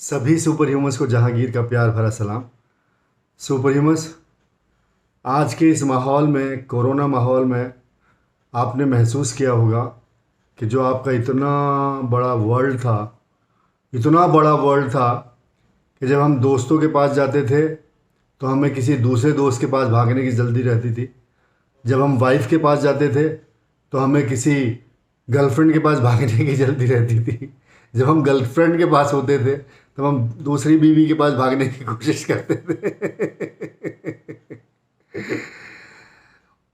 सभी super humans को जहांगीर का प्यार भरा सलाम। सुपर ह्यूमंस, आज के इस माहौल में, कोरोना माहौल में, आपने महसूस किया होगा कि जो आपका इतना बड़ा वर्ल्ड था, इतना बड़ा वर्ल्ड था कि जब हम दोस्तों के पास जाते थे तो हमें किसी दूसरे दोस्त के पास भागने की जल्दी रहती थी। जब हम वाइफ के पास जाते थे तो हमें किसी गर्लफ्रेंड के पास भागने की जल्दी रहती थी। जब हम गर्लफ्रेंड के पास होते थे तब हम दूसरी बीवी के पास भागने की कोशिश करते थे।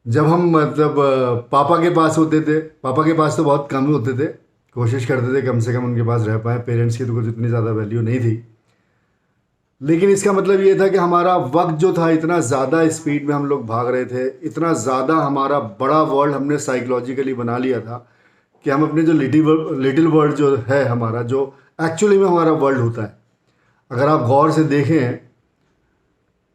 जब हम पापा के पास होते थे, पापा के पास तो बहुत कम होते थे, कोशिश करते थे कम से कम उनके पास रह पाए। पेरेंट्स की तो कुछ इतनी ज़्यादा वैल्यू नहीं थी, लेकिन इसका मतलब ये था कि हमारा वक्त जो था, इतना ज़्यादा स्पीड में हम लोग भाग रहे थे, इतना ज़्यादा हमारा बड़ा वर्ल्ड हमने साइकोलॉजिकली बना लिया था कि हम अपने जो लिटिल वर्ल्ड जो है हमारा, जो एक्चुअली में हमारा वर्ल्ड होता है, अगर आप गौर से देखें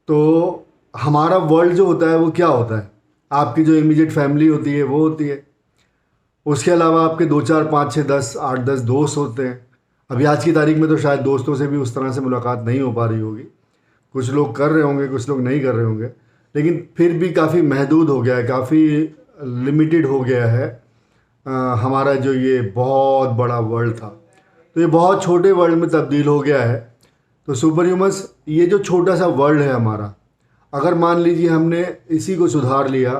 तो हमारा वर्ल्ड जो होता है वो क्या होता है। आपकी जो इमीडिएट फैमिली होती है वो होती है, उसके अलावा आपके 2 4 5 6 10 8 10 दोस्त होते हैं। अभी आज की तारीख में तो शायद दोस्तों से भी उस तरह से मुलाकात नहीं हो पा रही होगी, कुछ लोग कर रहे होंगे, कुछ लोग नहीं कर रहे होंगे, लेकिन फिर भी काफ़ी महदूद हो गया है, काफ़ी लिमिटेड हो गया है हमारा जो ये बहुत बड़ा वर्ल्ड था। तो ये बहुत छोटे वर्ल्ड में तब्दील हो गया है। तो सुपर ह्यूमंस, ये जो छोटा सा वर्ल्ड है हमारा, अगर मान लीजिए हमने इसी को सुधार लिया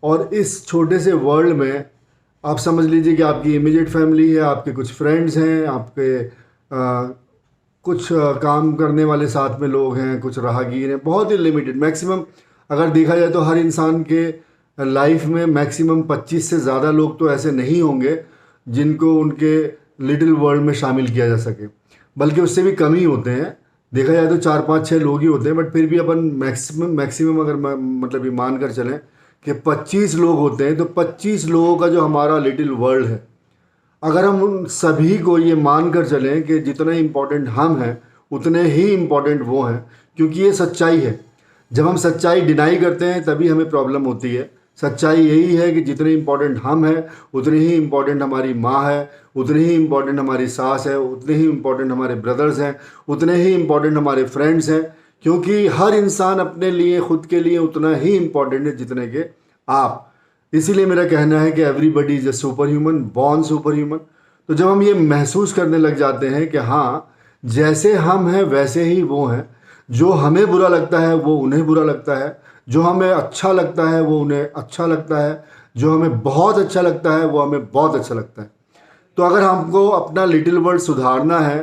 और इस छोटे से वर्ल्ड में आप समझ लीजिए कि आपकी इमीडिएट फैमिली है, आपके कुछ फ्रेंड्स हैं, आपके कुछ काम करने वाले साथ में लोग हैं, कुछ राहगीर हैं, बहुत ही लिमिटेड। मैक्सिमम अगर देखा जाए तो हर इंसान के लाइफ में मैक्सिमम 25 से ज़्यादा लोग तो ऐसे नहीं होंगे जिनको उनके लिटिल वर्ल्ड में शामिल किया जा सके, बल्कि उससे भी कम ही होते हैं। देखा जाए तो 4 5 6 लोग ही होते हैं, बट फिर भी अपन मैक्सिमम अगर मतलब ये मान कर चलें कि 25 लोग होते हैं, तो 25 लोगों का जो हमारा लिटिल वर्ल्ड है, अगर हम उन सभी को ये मान कर चलें कि जितने इम्पोर्टेंट हम हैं उतने ही इम्पोर्टेंट वो हैं, क्योंकि ये सच्चाई है। जब हम सच्चाई डिनाई करते हैं तभी हमें प्रॉब्लम होती है। सच्चाई यही है कि जितने इम्पोर्टेंट हम हैं उतने ही इम्पोर्टेंट हमारी माँ है, उतने ही इम्पोर्टेंट हमारी सास है, उतने ही इम्पोर्टेंट हमारे ब्रदर्स हैं, उतने ही इम्पोर्टेंट हमारे फ्रेंड्स हैं, क्योंकि हर इंसान अपने लिए, खुद के लिए उतना ही इम्पोर्टेंट है जितने के आप। इसीलिए मेरा कहना है कि everybody is a super human, born super human. तो जब हम ये महसूस करने लग जाते हैं कि हाँ, जैसे हम हैं वैसे ही वो हैं, जो हमें बुरा लगता है वो उन्हें बुरा लगता है, जो हमें अच्छा लगता है वो उन्हें अच्छा लगता है, जो हमें बहुत अच्छा लगता है वो हमें बहुत अच्छा लगता है। तो अगर हमको अपना लिटिल वर्ल्ड सुधारना है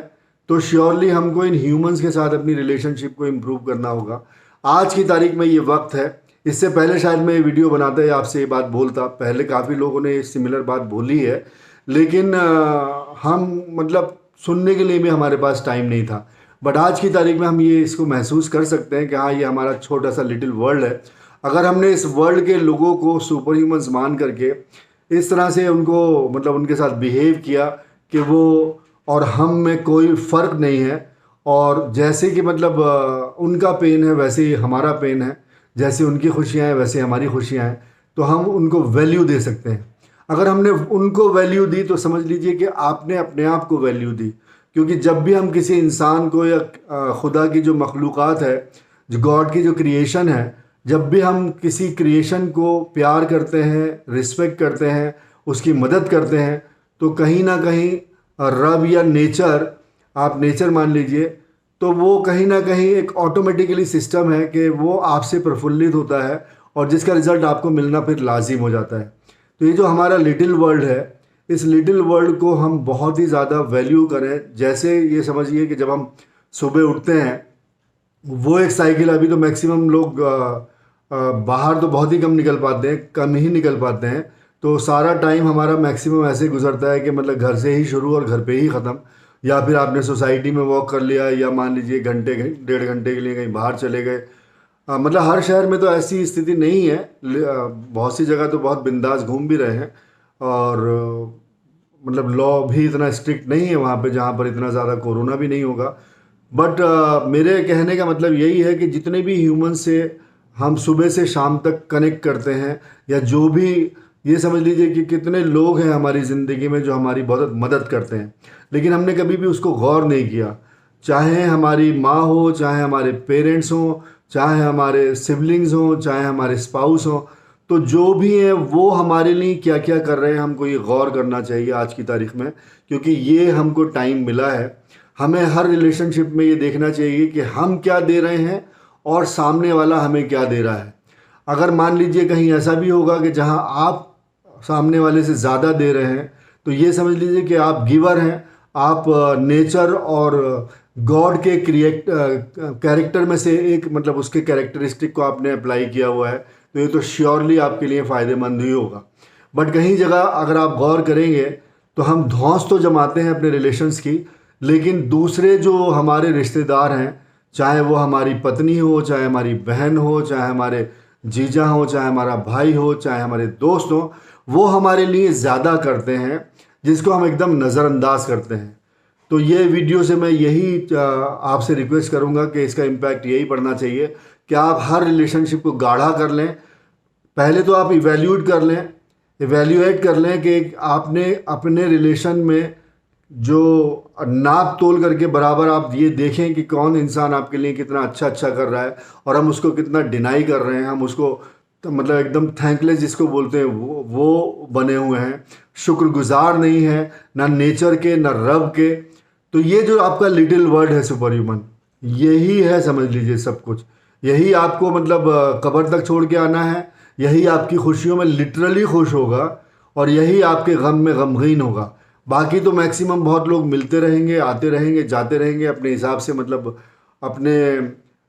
तो श्योरली हमको इन ह्यूमंस के साथ अपनी रिलेशनशिप को इम्प्रूव करना होगा। आज की तारीख में ये वक्त है। इससे पहले शायद मैं ये वीडियो बनाता या आपसे ये बात बोलता, पहले काफ़ी लोगों ने सिमिलर बात बोली है, लेकिन हम मतलब सुनने के लिए भी हमारे पास टाइम नहीं था। बट आज की तारीख में हम ये इसको महसूस कर सकते हैं कि हाँ, ये हमारा छोटा सा लिटिल वर्ल्ड है। अगर हमने इस वर्ल्ड के लोगों को सुपर ह्यूमंस मान करके इस तरह से उनको मतलब उनके साथ बिहेव किया कि वो और हम में कोई फ़र्क नहीं है, और जैसे कि मतलब उनका पेन है वैसे ही हमारा पेन है, जैसे उनकी खुशियाँ हैं वैसे हमारी खुशियाँ हैं, तो हम उनको वैल्यू दे सकते हैं। अगर हमने उनको वैल्यू दी तो समझ लीजिए कि आपने अपने आप को वैल्यू दी। क्योंकि जब भी हम किसी इंसान को या खुदा की जो मखलूक़ात है, जो गॉड की जो क्रिएशन है, जब भी हम किसी क्रिएशन को प्यार करते हैं, रिस्पेक्ट करते हैं, उसकी मदद करते हैं, तो कहीं ना कहीं रब या नेचर, आप नेचर मान लीजिए, तो वो कहीं ना कहीं एक ऑटोमेटिकली सिस्टम है कि वो आपसे प्रफुल्लित होता है और जिसका रिज़ल्ट आपको मिलना फिर लाजिम हो जाता है। तो ये जो हमारा लिटिल वर्ल्ड है, इस लिटिल वर्ल्ड को हम बहुत ही ज़्यादा वैल्यू करें। जैसे ये समझिए कि जब हम सुबह उठते हैं, वो एक साइकिल, अभी तो मैक्सिमम लोग बाहर तो बहुत ही कम निकल पाते हैं, कम ही निकल पाते हैं, तो सारा टाइम हमारा मैक्सिमम ऐसे गुजरता है कि मतलब घर से ही शुरू और घर पे ही ख़त्म। या फिर आपने सोसाइटी में वॉक कर लिया, या मान लीजिए घंटे 1.5 घंटे के लिए कहीं बाहर चले गए। मतलब हर शहर में तो ऐसी स्थिति नहीं है, बहुत सी जगह तो बहुत बिंदास घूम भी रहे हैं, और मतलब लॉ भी इतना स्ट्रिक्ट नहीं है वहाँ पे, जहाँ पर इतना ज़्यादा कोरोना भी नहीं होगा। बट मेरे कहने का मतलब यही है कि जितने भी ह्यूमन से हम सुबह से शाम तक कनेक्ट करते हैं, या जो भी, ये समझ लीजिए कि कितने लोग हैं हमारी ज़िंदगी में जो हमारी बहुत मदद करते हैं, लेकिन हमने कभी भी उसको गौर नहीं किया। चाहे हमारी माँ हो, चाहे हमारे पेरेंट्स हों, चाहे हमारे सिबलिंग्स हों, चाहे हमारे स्पाउस हों, तो जो भी हैं वो हमारे लिए क्या क्या कर रहे हैं हमको ये गौर करना चाहिए आज की तारीख में, क्योंकि ये हमको टाइम मिला है। हमें हर रिलेशनशिप में ये देखना चाहिए कि हम क्या दे रहे हैं और सामने वाला हमें क्या दे रहा है। अगर मान लीजिए कहीं ऐसा भी होगा कि जहां आप सामने वाले से ज़्यादा दे रहे हैं, तो ये समझ लीजिए कि आप गिवर हैं, आप नेचर और गॉड के कैरेक्टर में से एक, मतलब उसके कैरेक्टरिस्टिक को आपने अप्लाई किया हुआ है, तो ये तो श्योरली आपके लिए फ़ायदेमंद ही होगा। बट कहीं जगह अगर आप गौर करेंगे तो हम धौंस तो जमाते हैं अपने रिलेशंस की, लेकिन दूसरे जो हमारे रिश्तेदार हैं, चाहे वो हमारी पत्नी हो, चाहे हमारी बहन हो, चाहे हमारे जीजा हो, चाहे हमारा भाई हो, चाहे हमारे दोस्त हो, वो हमारे लिए ज़्यादा करते हैं, जिसको हम एकदम नज़रअंदाज करते हैं। तो ये वीडियो से मैं यही आपसे रिक्वेस्ट करूँगा कि इसका इम्पैक्ट यही पड़ना चाहिए कि आप हर रिलेशनशिप को गाढ़ा कर लें। पहले तो आप इवैल्यूएट कर लें कि आपने अपने रिलेशन में जो नाप तोल करके बराबर आप ये देखें कि कौन इंसान आपके लिए कितना अच्छा कर रहा है और हम उसको कितना डिनाई कर रहे हैं, हम उसको तो मतलब एकदम थैंकलेस जिसको बोलते हैं वो बने हुए हैं, शुक्रगुजार नहीं है ना नेचर के ना रब के। तो ये जो आपका लिटिल वर्ड है सुपर ह्यूमन, यही है समझ लीजिए सब कुछ। यही आपको मतलब कब्र तक छोड़ के आना है, यही आपकी खुशियों में लिटरली खुश होगा और यही आपके गम में गमगीन होगा। बाकी तो मैक्सिमम बहुत लोग मिलते रहेंगे, आते रहेंगे, जाते रहेंगे, अपने हिसाब से मतलब अपने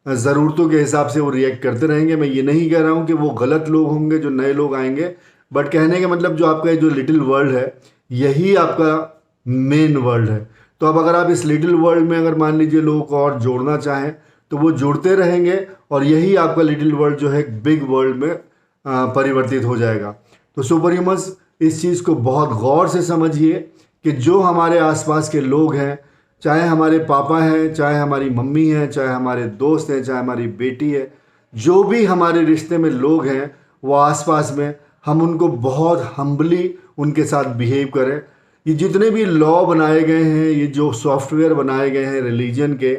ज़रूरतों के हिसाब से वो रिएक्ट करते रहेंगे। मैं ये नहीं कह रहा हूँ कि वो गलत लोग होंगे जो नए लोग आएंगे, बट कहने का मतलब जो आपका जो लिटिल वर्ल्ड है यही आपका मेन वर्ल्ड है। तो अब अगर आप इस लिटिल वर्ल्ड में अगर मान लीजिए लोगों को और जोड़ना चाहें तो वो जुड़ते रहेंगे और यही आपका लिटिल वर्ल्ड जो है बिग वर्ल्ड में परिवर्तित हो जाएगा। तो सुपर ह्यूमन्स इस चीज़ को बहुत गौर से समझिए कि जो हमारे आसपास के लोग हैं, चाहे हमारे पापा हैं, चाहे हमारी मम्मी हैं, चाहे हमारे दोस्त हैं, चाहे हमारी बेटी है, जो भी हमारे रिश्ते में लोग हैं वो आसपास में, हम उनको बहुत हम्बली उनके साथ बिहेव करें। ये जितने भी लॉ बनाए गए हैं, ये जो सॉफ्टवेयर बनाए गए हैं रिलीजन के,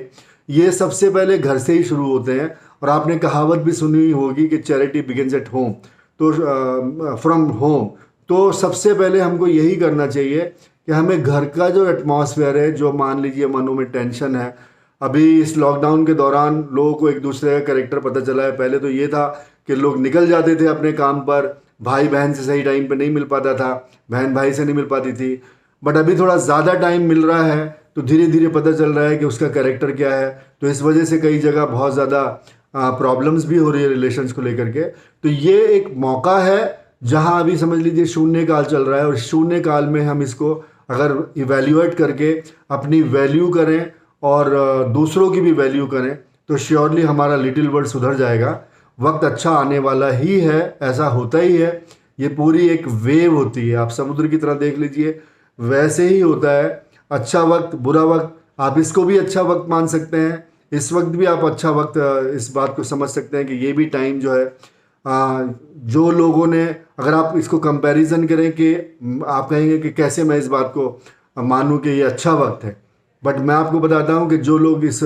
ये सबसे पहले घर से ही शुरू होते हैं। और आपने कहावत भी सुनी हुई होगी कि चैरिटी बिगिंस एट होम, तो फ्रॉम होम। तो सबसे पहले हमको यही करना चाहिए कि हमें घर का जो एटमॉस्फेयर है, जो मान लीजिए मनों में टेंशन है, अभी इस लॉकडाउन के दौरान लोगों को एक दूसरे का कैरेक्टर पता चला है। पहले तो ये था कि लोग निकल जाते थे अपने काम पर, भाई बहन से सही टाइम पे नहीं मिल पाता था, बहन भाई से नहीं मिल पाती थी। बट अभी थोड़ा ज़्यादा टाइम मिल रहा है तो धीरे धीरे पता चल रहा है कि उसका कैरेक्टर क्या है। तो इस वजह से कई जगह बहुत ज़्यादा प्रॉब्लम्स भी हो रही है रिलेशंस को लेकर के। तो ये एक मौका है जहां अभी समझ लीजिए शून्य काल चल रहा है, और शून्य काल में हम इसको अगर इवैल्यूएट करके अपनी वैल्यू करें और दूसरों की भी वैल्यू करें तो श्योरली हमारा लिटिल वर्ल्ड सुधर जाएगा। वक्त अच्छा आने वाला ही है, ऐसा होता ही है। ये पूरी एक वेव होती है, आप समुद्र की तरह देख लीजिए, वैसे ही होता है। अच्छा वक्त, बुरा वक्त, आप इसको भी अच्छा वक्त मान सकते हैं, इस वक्त भी आप अच्छा वक्त इस बात को समझ सकते हैं कि ये भी टाइम जो है जो लोगों ने, अगर आप इसको कंपैरिजन करें कि आप कहेंगे कि कैसे मैं इस बात को मानूं कि ये अच्छा वक्त है, बट मैं आपको बताता हूं कि जो लोग इस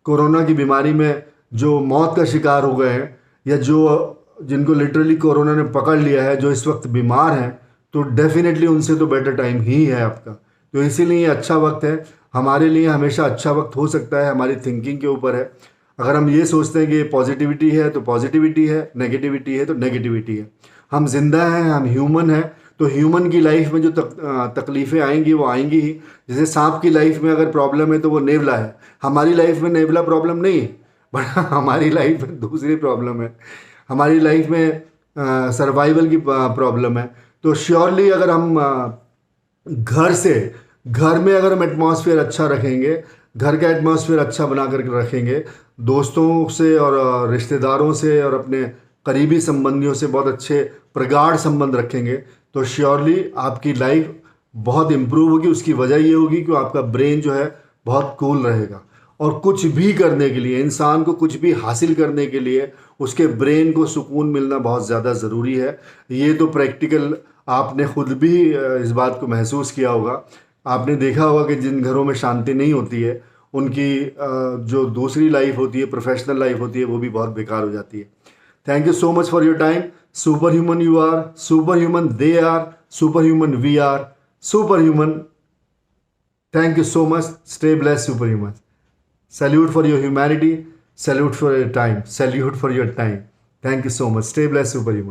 कोरोना की बीमारी में जो मौत का शिकार हो गए हैं, या जिनको लिटरली कोरोना ने पकड़ लिया है, जो इस वक्त बीमार हैं, तो डेफिनेटली उनसे तो बेटर टाइम ही है आपका। तो इसीलिए अच्छा वक्त है हमारे लिए, हमेशा अच्छा वक्त हो सकता है, हमारी थिंकिंग के ऊपर है। अगर हम ये सोचते हैं कि पॉजिटिविटी है तो पॉजिटिविटी है, नेगेटिविटी है तो नेगेटिविटी है। हम जिंदा हैं, हम ह्यूमन हैं, तो ह्यूमन की लाइफ में जो तकलीफ़ें आएंगी वो आएंगी ही। जैसे सांप की लाइफ में अगर प्रॉब्लम है तो वो नेवला है, हमारी लाइफ में नेवला प्रॉब्लम नहीं है, बट हमारी लाइफ में दूसरी प्रॉब्लम है, हमारी लाइफ में सर्वाइवल की प्रॉब्लम है। तो श्योरली अगर हम घर में अगर हम एटमॉस्फेयर अच्छा रखेंगे, घर का एटमॉस्फेयर अच्छा बना कर रखेंगे, दोस्तों से और रिश्तेदारों से और अपने करीबी संबंधियों से बहुत अच्छे प्रगाढ़ संबंध रखेंगे, तो श्योरली आपकी लाइफ बहुत इम्प्रूव होगी। उसकी वजह ये होगी कि आपका ब्रेन जो है बहुत कूल रहेगा। और कुछ भी करने के लिए, इंसान को कुछ भी हासिल करने के लिए उसके ब्रेन को सुकून मिलना बहुत ज़्यादा ज़रूरी है। ये तो प्रैक्टिकल आपने खुद भी इस बात को महसूस किया होगा। आपने देखा होगा कि जिन घरों में शांति नहीं होती है उनकी जो दूसरी लाइफ होती है, प्रोफेशनल लाइफ होती है, वो भी बहुत बेकार हो जाती है। Thank you so much for your time. Super human you are, super human they are, super human we are, super human. Thank you so much. Stay blessed, superhuman. Salute for your humanity. Salute for your time. Salute for your time. Thank you so much. Stay blessed, superhuman.